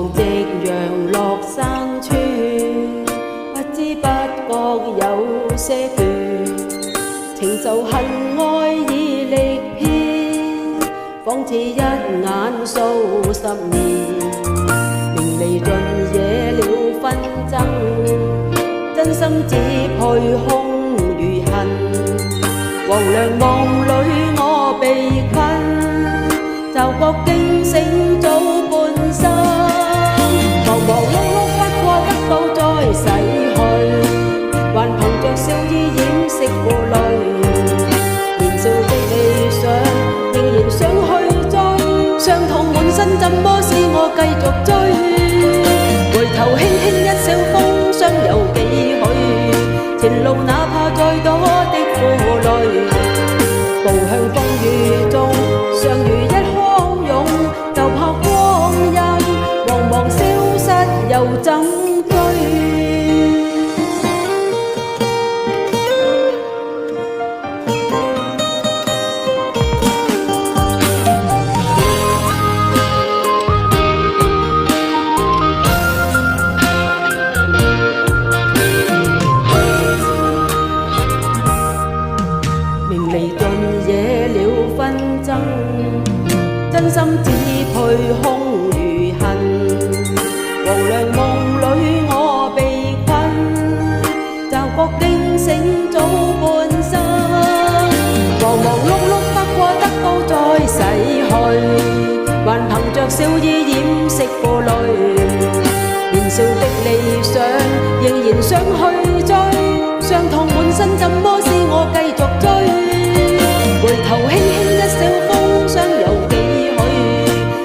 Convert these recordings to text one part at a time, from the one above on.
望夕陽落山村，不知不覺有些倦，情仇恨愛已歷遍，仿似一眼數10年。名利盡惹了紛爭，真心只配空餘恨。黃粱夢裏我被困，驟覺驚醒早半生。忙忙碌碌不過得到再逝去，還憑着笑意掩飾負累。年少的理想仍然想去追，傷痛滿身怎麼使我繼續追？回頭輕輕一笑，風霜有幾許？前路哪怕再多的負累，步向風雨中，相遇一洶湧，就怕光陰茫茫消失，又怎追？名利盡惹了紛爭，真心只配空餘恨。黃粱夢裏我被困，驟覺驚醒早半生。忙忙碌碌不過得到再逝去，還憑着笑意掩飾負累。年少的理想仍然想去追，傷痛滿身怎麼使我繼續追？回頭輕輕一笑，風霜有幾許？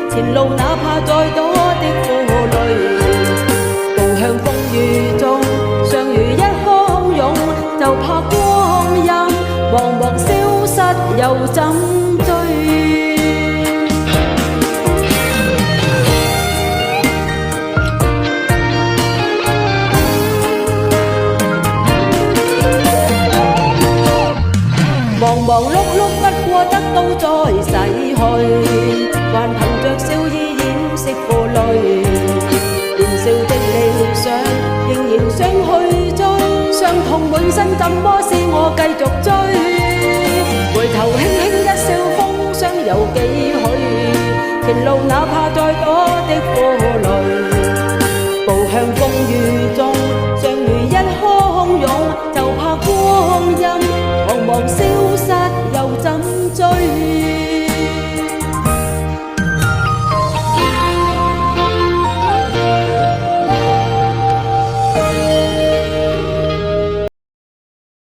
前路哪怕再多的負累，步向風雨中，相遇一洶湧，就怕光陰茫茫消失，又怎追？忙忙碌碌不過得到再逝去，還憑着笑意掩飾負累。年少的理想仍然想去追，傷痛滿身怎麼使我繼續追？回頭輕輕一笑，風霜有幾許？前路哪怕再多的負累，步向